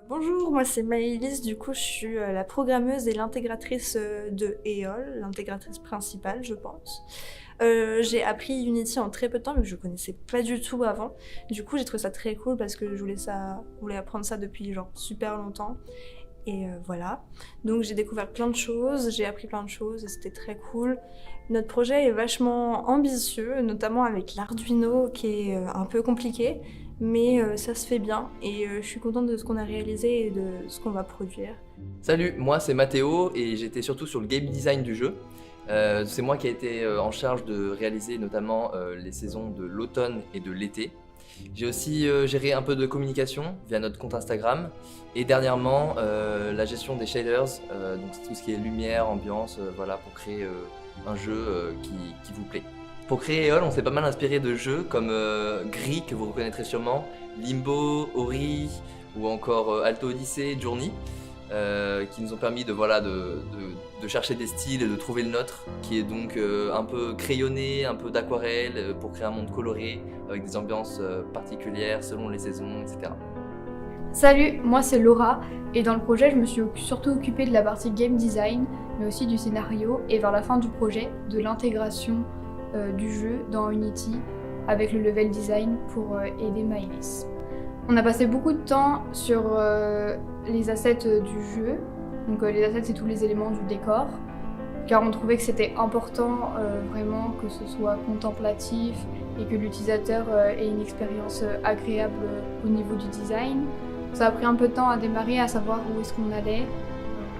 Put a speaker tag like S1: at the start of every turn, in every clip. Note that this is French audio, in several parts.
S1: Bonjour, moi c'est Maëlys, du coup je suis la programmeuse et l'intégratrice de EOL, l'intégratrice principale je pense. J'ai appris Unity en très peu de temps, mais je connaissais pas du tout avant. Du coup j'ai trouvé ça très cool parce que je voulais apprendre ça depuis genre super longtemps. Et voilà, donc j'ai découvert plein de choses, j'ai appris plein de choses et c'était très cool. Notre projet est vachement ambitieux, notamment avec l'Arduino qui est un peu compliqué, mais ça se fait bien et je suis contente de ce qu'on a réalisé et de ce qu'on va produire.
S2: Salut, moi c'est Mathéo et j'étais surtout sur le game design du jeu. C'est moi qui ai été en charge de réaliser notamment les saisons de l'automne et de l'été. J'ai aussi géré un peu de communication via notre compte Instagram et dernièrement la gestion des shaders, donc c'est tout ce qui est lumière, ambiance, voilà, pour créer un jeu qui vous plaît. Pour créer EOL, on s'est pas mal inspiré de jeux comme Gris, que vous reconnaîtrez sûrement, Limbo, Ori ou encore Alto Odyssey, Journey, qui nous ont permis de chercher des styles et de trouver le nôtre, qui est donc un peu crayonné, un peu d'aquarelle, pour créer un monde coloré, avec des ambiances particulières selon les saisons, etc.
S3: Salut, moi c'est Laura et dans le projet je me suis surtout occupée de la partie game design mais aussi du scénario et vers la fin du projet de l'intégration du jeu dans Unity avec le level design pour aider Maëlys. On a passé beaucoup de temps sur les assets du jeu, donc les assets c'est tous les éléments du décor car on trouvait que c'était important vraiment que ce soit contemplatif et que l'utilisateur ait une expérience agréable au niveau du design. Ça a pris un peu de temps à démarrer, à savoir où est-ce qu'on allait.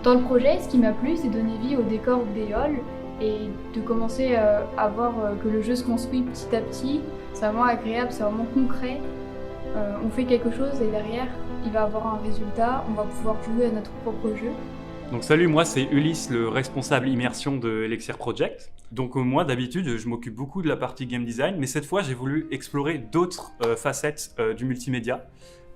S3: Dans le projet, ce qui m'a plu, c'est donner vie au décor d'EOL et de commencer à voir que le jeu se construit petit à petit. C'est vraiment agréable, c'est vraiment concret. On fait quelque chose et derrière, il va avoir un résultat. On va pouvoir jouer à notre propre jeu.
S4: Donc salut, moi c'est Ulysse, le responsable immersion de Elixir Project. Donc moi d'habitude je m'occupe beaucoup de la partie game design, mais cette fois j'ai voulu explorer d'autres facettes du multimédia.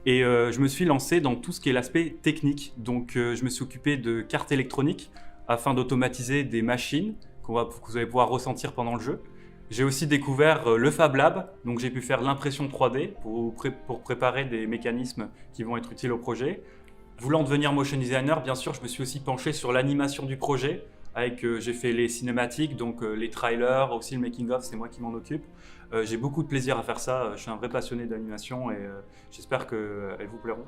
S4: Et je me suis lancé dans tout ce qui est l'aspect technique. Donc je me suis occupé de cartes électroniques afin d'automatiser des machines que vous allez pouvoir ressentir pendant le jeu. J'ai aussi découvert le Fab Lab, donc j'ai pu faire l'impression 3D pour préparer des mécanismes qui vont être utiles au projet. Voulant devenir motion designer, bien sûr, je me suis aussi penché sur l'animation du projet. J'ai fait les cinématiques, donc les trailers, aussi le making-of, c'est moi qui m'en occupe. J'ai beaucoup de plaisir à faire ça, je suis un vrai passionné d'animation et j'espère qu'elles vous plairont.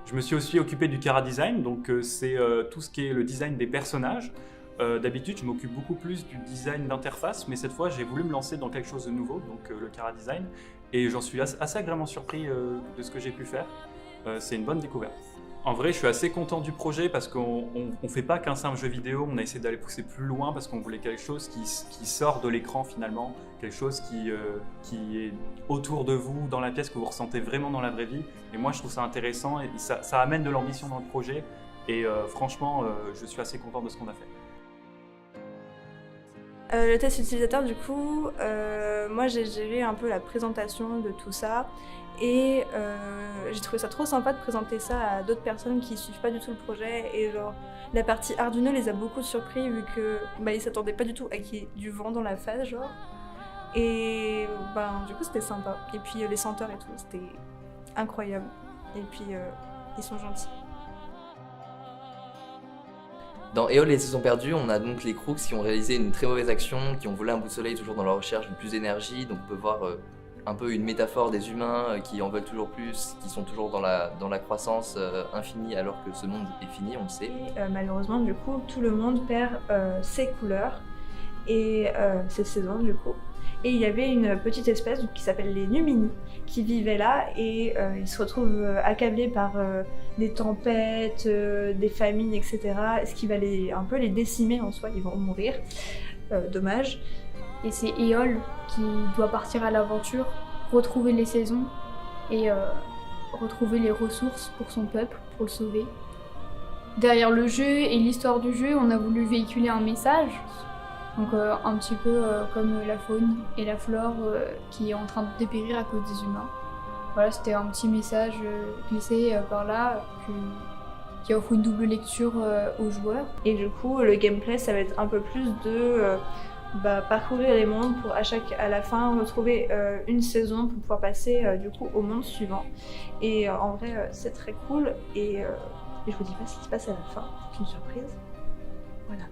S4: Je me suis aussi occupé du Chara Design, donc c'est tout ce qui est le design des personnages. D'habitude, je m'occupe beaucoup plus du design d'interface, mais cette fois, j'ai voulu me lancer dans quelque chose de nouveau, donc le Chara Design, et j'en suis assez agréablement surpris de ce que j'ai pu faire. C'est une bonne découverte. En vrai, je suis assez content du projet parce qu'on ne fait pas qu'un simple jeu vidéo, on a essayé d'aller pousser plus loin parce qu'on voulait quelque chose qui sort de l'écran finalement, quelque chose qui est autour de vous, dans la pièce, que vous ressentez vraiment dans la vraie vie. Et moi, je trouve ça intéressant et ça amène de l'ambition dans le projet. Et franchement, je suis assez content de ce qu'on a fait.
S1: Le test utilisateur, du coup, moi j'ai géré un peu la présentation de tout ça et j'ai trouvé ça trop sympa de présenter ça à d'autres personnes qui suivent pas du tout le projet et genre la partie Arduino les a beaucoup surpris vu que ils s'attendaient pas du tout à qu'il y ait du vent dans la phase genre et du coup c'était sympa et puis les senteurs et tout c'était incroyable et puis ils sont gentils.
S2: Dans EOL les saisons perdues, on a donc les Crooks qui ont réalisé une très mauvaise action, qui ont volé un bout de soleil toujours dans leur recherche de plus d'énergie. Donc on peut voir un peu une métaphore des humains qui en veulent toujours plus, qui sont toujours dans la croissance infinie alors que ce monde est fini, on le sait.
S1: Et malheureusement du coup tout le monde perd ses couleurs et ses saisons du coup. Et il y avait une petite espèce qui s'appelle les Numini qui vivaient là et ils se retrouvent accablés par des tempêtes, des famines, etc. Ce qui va un peu les décimer en soi, ils vont mourir. Dommage.
S3: Et c'est EOL qui doit partir à l'aventure, retrouver les saisons et retrouver les ressources pour son peuple, pour le sauver. Derrière le jeu et l'histoire du jeu, on a voulu véhiculer un message. Donc un petit peu comme la faune et la flore qui est en train de dépérir à cause des humains. Voilà, c'était un petit message glissé par là qui offre une double lecture aux joueurs.
S1: Et du coup, le gameplay, ça va être un peu plus de parcourir les mondes pour à la fin retrouver une saison pour pouvoir passer du coup au monde suivant. Et en vrai c'est très cool et je vous dis pas ce qui se passe à la fin, c'est une surprise. Voilà.